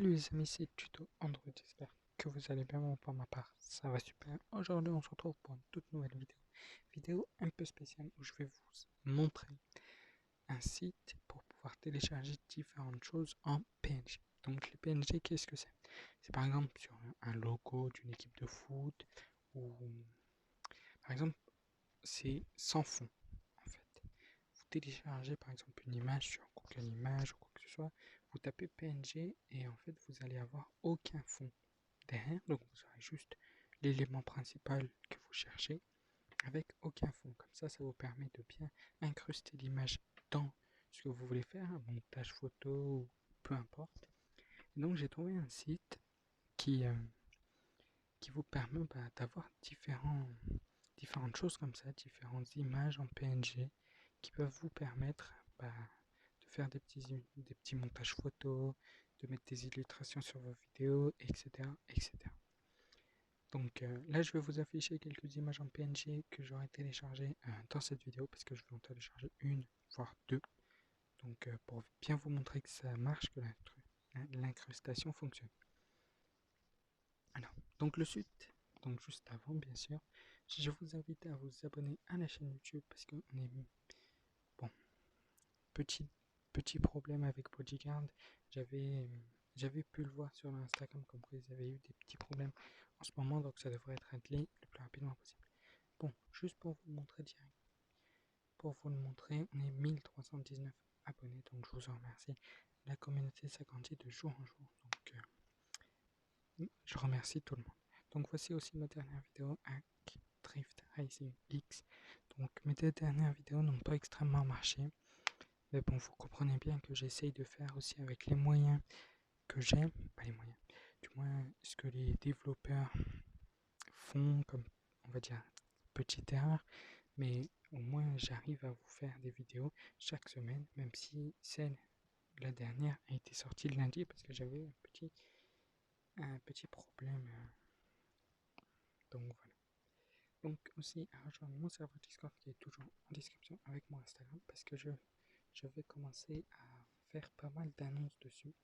Salut les amis, c'est Tuto Android, j'espère que vous allez bien, moi pour ma part, ça va super. Aujourd'hui on se retrouve pour une toute nouvelle vidéo un peu spéciale où je vais vous montrer un site pour pouvoir télécharger différentes choses en PNG. Donc les PNG, qu'est-ce que c'est? C'est par exemple sur un logo d'une équipe de foot ou par exemple c'est sans fond en fait. Vous téléchargez par exemple une image sur Google Images ou quoi que ce soit, vous tapez PNG et en fait vous allez avoir aucun fond derrière, donc vous aurez juste l'élément principal que vous cherchez avec aucun fond. Comme ça vous permet de bien incruster l'image dans ce que vous voulez faire, un montage photo ou peu importe. Et donc j'ai trouvé un site qui, euh, qui vous permet d'avoir différentes choses comme ça, différentes images en PNG qui peuvent vous permettre de faire des petits montages photos, de mettre des illustrations sur vos vidéos, etc. etc. Donc là, je vais vous afficher quelques images en PNG que j'aurai téléchargées dans cette vidéo parce que je vais en télécharger une, voire deux. Donc pour bien vous montrer que ça marche, que l'incrustation fonctionne. Alors, donc le site, donc juste avant bien sûr, je vous invite à vous abonner à la chaîne YouTube parce qu'on est bon. Petit problème avec Bodyguard, j'avais j'avais pu le voir sur l'Instagram comme quoi ils avaient eu des petits problèmes en ce moment, donc ça devrait être réglé le plus rapidement possible. Bon, juste pour vous montrer direct, pour vous le montrer, on est 1319 abonnés, donc je vous en remercie. La communauté s'agrandit de jour en jour, donc je remercie tout le monde. Donc voici aussi ma dernière vidéo, Hack Drift Racing X. Donc mes deux dernières vidéos n'ont pas extrêmement marché. Mais bon, vous comprenez bien que j'essaye de faire aussi avec les moyens que j'ai, pas les moyens, du moins ce que les développeurs font comme, on va dire, petite erreur, mais au moins j'arrive à vous faire des vidéos chaque semaine, même si la dernière a été sortie le lundi parce que j'avais un petit problème. Donc voilà. Donc aussi à rejoindre mon serveur Discord qui est toujours en description avec mon Instagram parce que je vais commencer à faire pas mal d'annonces dessus.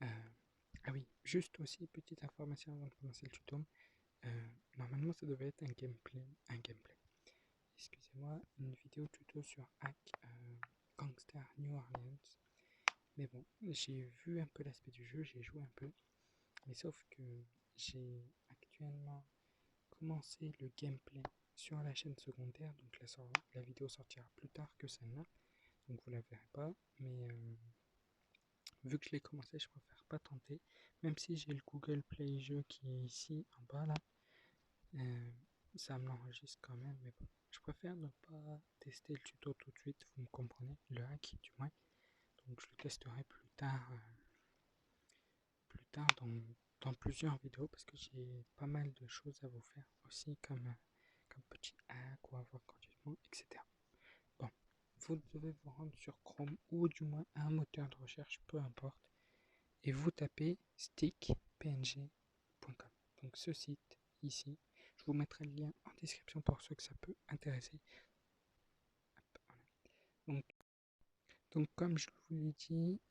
Ah oui, juste aussi petite information avant de commencer le tuto. Normalement ça devait être un gameplay. Excusez-moi, une vidéo tuto sur Hack Gangster New Orleans. Mais bon, j'ai vu un peu l'aspect du jeu, j'ai joué un peu. Mais sauf que j'ai actuellement commencé le gameplay sur la chaîne secondaire. Donc la vidéo sortira plus tard que celle-là. Donc vous la verrez pas. Mais vu que je l'ai commencé, je préfère pas tenter. Même si j'ai le Google Play Jeux qui est ici en bas là. Euh, Ça me l'enregistre quand même, mais bon, je préfère ne pas tester le tuto tout de suite, vous me comprenez, le hack du moins. Donc je le testerai plus tard dans plusieurs vidéos parce que j'ai pas mal de choses à vous faire aussi comme petit hack ou avoir gratuitement, etc. Bon, vous devez vous rendre sur Chrome ou du moins un moteur de recherche, peu importe, et vous tapez stickpng.com. Donc ce site ici, je vous mettrai le lien en description pour ceux que ça peut intéresser. Donc, donc comme je vous l'ai dit,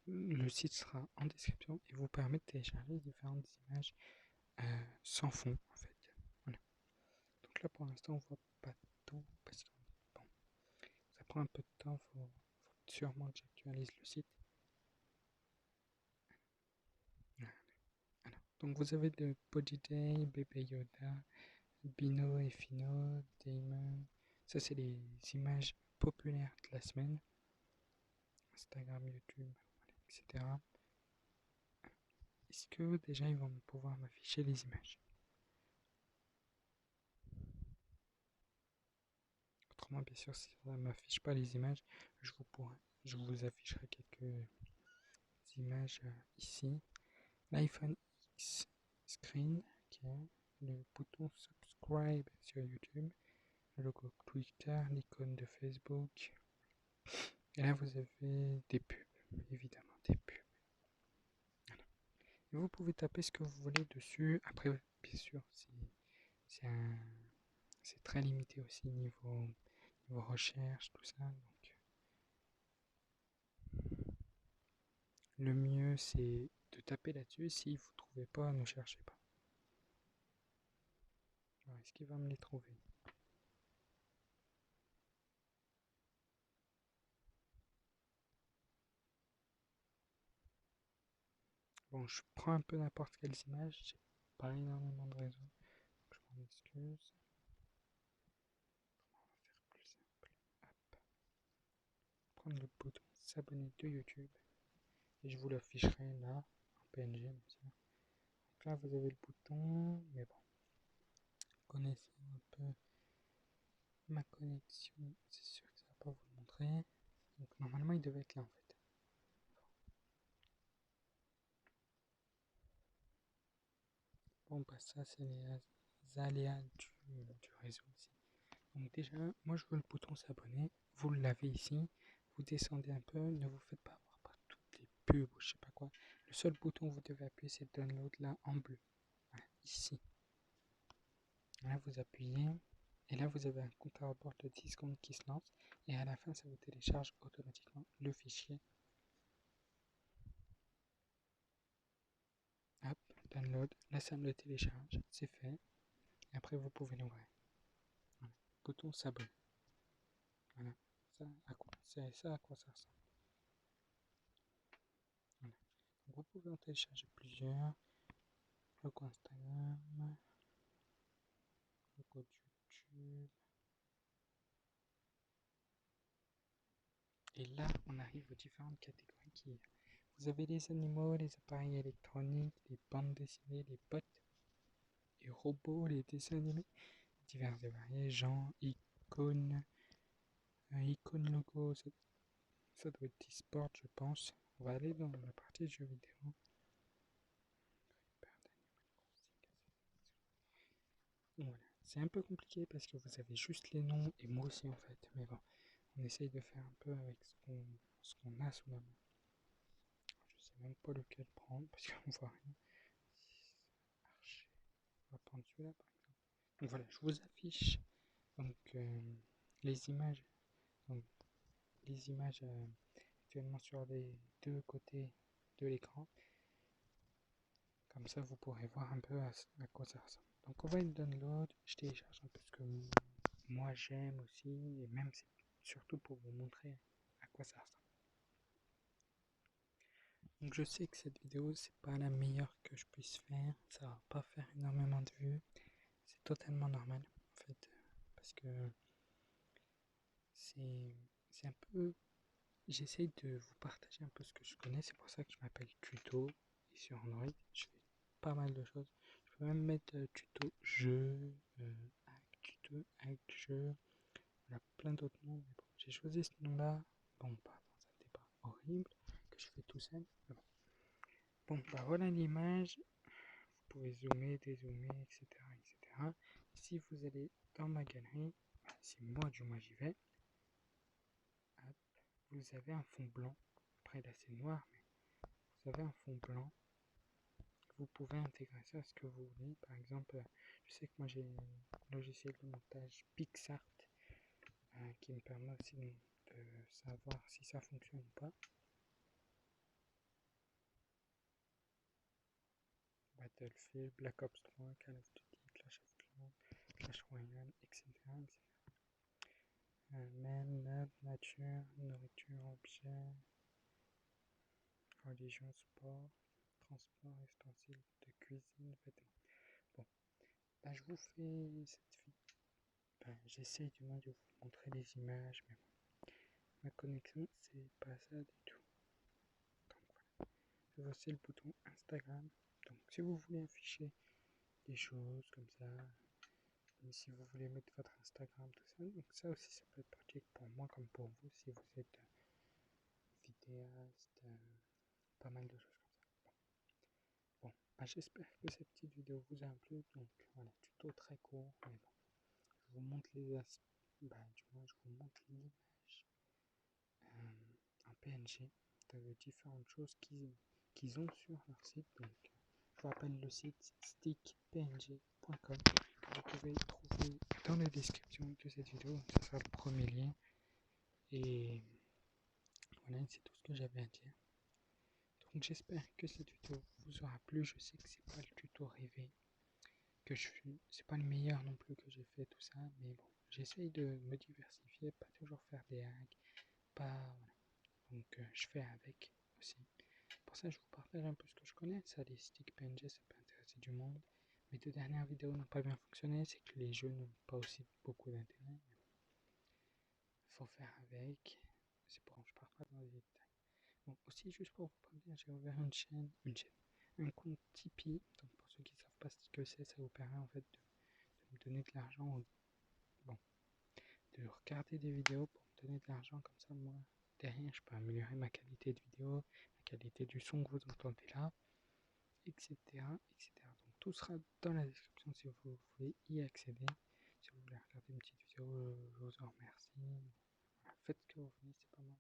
le site sera en description et vous permet de télécharger différentes images sans fond en fait. Voilà. Donc là pour l'instant on voit pas tout parce que bon, ça prend un peu de temps, faut sûrement que j'actualise le site. Voilà. Alors, donc vous avez de Body Day, Bébé Yoda, Bino et Fino, Damon. Ça c'est les images populaires de la semaine. Instagram, YouTube, etc. Est-ce que déjà ils vont pouvoir m'afficher les images? Autrement, bien sûr, si ça ne m'affiche pas les images, je vous afficherai quelques images ici. L'iPhone X screen, qui est le bouton subscribe sur YouTube, le logo Twitter, l'icône de Facebook. Et là, vous avez des pubs, évidemment, des pubs. Voilà. Et vous pouvez taper ce que vous voulez dessus. Après, bien sûr, c'est très limité aussi niveau recherche, tout ça. Donc, le mieux c'est de taper là-dessus. Si vous ne trouvez pas, ne cherchez pas. Alors, est-ce qu'il va me les trouver? Bon, je prends un peu n'importe quelles images, j'ai pas énormément de réseau, donc je m'en excuse. On va faire plus simple. Hop. Prendre le bouton s'abonner de YouTube et je vous l'afficherai là en PNG bien sûr. Donc là vous avez le bouton, mais bon, connaissez un peu ma connexion, c'est sûr que ça va pas vous le montrer. Donc normalement il devait être là en fait. Bon bah ça c'est les aléas du réseau aussi. Donc déjà, moi je veux le bouton s'abonner, vous l'avez ici, vous descendez un peu, ne vous faites pas avoir par toutes les pubs ou je sais pas quoi. Le seul bouton que vous devez appuyer c'est download là en bleu, voilà, ici. Là vous appuyez et là vous avez un compte à rebours de 10 secondes qui se lance et à la fin ça vous télécharge automatiquement le fichier. Hop, download, là ça me le télécharge, c'est fait. Et après vous pouvez l'ouvrir. Voilà. Bouton s'abonner. Voilà, c'est ça à quoi ça ressemble. Voilà. Donc, vous pouvez en télécharger plusieurs. Logo Instagram, logo YouTube. Et là, on arrive aux différentes catégories qui vous avez les animaux, les appareils électroniques, les bandes dessinées, les bots, les robots, les dessins animés, divers et variés, genre icônes, icône logo, ça doit être e-sport, je pense. On va aller dans la partie jeux vidéo. Voilà. C'est un peu compliqué parce que vous avez juste les noms et moi aussi en fait, mais bon, on essaye de faire un peu avec ce qu'on a sous la main. Je sais même pas lequel prendre parce qu'on voit rien. Archer. On va prendre celui-là par exemple. Donc voilà, je vous affiche donc les images. Donc les images actuellement sur les deux côtés de l'écran. Comme ça vous pourrez voir un peu à quoi ça ressemble. Donc on va être download, je télécharge un peu ce que moi j'aime aussi, et même c'est surtout pour vous montrer à quoi ça ressemble. Donc je sais que cette vidéo c'est pas la meilleure que je puisse faire, ça va pas faire énormément de vues, c'est totalement normal en fait, parce que c'est un peu, j'essaye de vous partager un peu ce que je connais, c'est pour ça que je m'appelle Tuto, et sur Android je fais pas mal de choses, je peux même mettre tuto jeu, tuto avec jeu, il y a plein d'autres noms, mais bon, j'ai choisi ce nom-là. Bon, pardon, ça n'était pas horrible, que je fais tout seul. Mais bon. Bon, bah voilà l'image. Vous pouvez zoomer, dézoomer, etc., etc. Si vous allez dans ma galerie, bah, si moi du moins j'y vais, hop, vous avez un fond blanc. Après là c'est noir, mais vous avez un fond blanc. Vous pouvez intégrer ça à ce que vous voulez. Par exemple, je sais que moi j'ai un logiciel de montage PixArt qui me permet aussi de savoir si ça fonctionne ou pas. Battlefield, Black Ops 3, Call of Duty, Clash of Clans, Clash Royale, etc. Même, nature, nourriture, objet, religion, sport, transport, ustensiles de cuisine, vêtements. Bon, là je vous fais cette vidéo. J'essaye du moins de vous montrer les images, mais bon, ma connexion c'est pas ça du tout. Donc voilà, je voici le bouton Instagram. Donc si vous voulez afficher des choses comme ça, si vous voulez mettre votre Instagram, tout ça, donc ça aussi ça peut être pratique pour moi comme pour vous si vous êtes vidéaste, pas mal de choses comme ça. Bon, bah, j'espère que cette petite vidéo vous a plu, donc voilà, tuto très court, mais bon, je vous montre les aspects, du moins je vous montre l'image en PNG de différentes choses qu'ils ont sur leur site, donc je vous rappelle le site stickpng.com que vous pouvez trouver dans la description de cette vidéo, ce sera le premier lien. Et voilà, c'est tout ce que j'avais à dire. Donc j'espère que cette vidéo vous aura plu. Je sais que c'est pas le tuto rêvé que je fais, c'est pas le meilleur non plus que j'ai fait tout ça, mais bon, j'essaye de me diversifier, pas toujours faire des hacks, pas voilà. Donc je fais avec aussi. Pour ça je vous partage un peu ce que je connais, ça les stick PNG ça peut intéresser du monde. Mes deux dernières vidéos n'ont pas bien fonctionné, c'est que les jeux n'ont pas aussi beaucoup d'intérêt. Faut faire avec, c'est pour je pars pas dans les détails. Bon, aussi juste pour vous prévenir, j'ai ouvert un compte Tipeee. Donc pour ceux qui ne savent pas ce que c'est, ça vous permet en fait de me donner de l'argent, bon, de regarder des vidéos pour me donner de l'argent comme ça, moi derrière je peux améliorer ma qualité de vidéo, la qualité du son que vous entendez là, etc. etc. Donc tout sera dans la description si vous voulez y accéder. Si vous voulez regarder une petite vidéo, je vous en remercie. Voilà, faites ce que vous voulez, c'est pas moi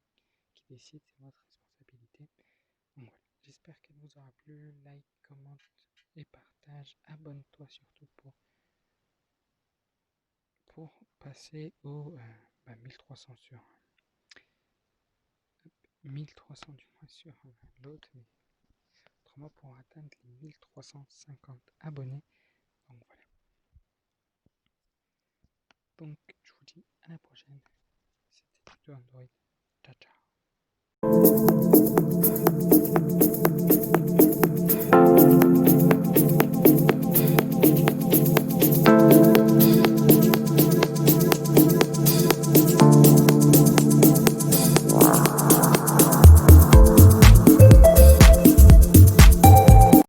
qui décide, c'est votre responsabilité. Donc voilà, j'espère qu'elle vous aura plu. Like, commente et partage. Abonne-toi surtout pour passer au 1300 sur 1300 du moins sur l'autre, mais autrement pour atteindre les 1350 abonnés. Donc voilà. Donc je vous dis à la prochaine. C'était Tuto Android. Ciao ciao.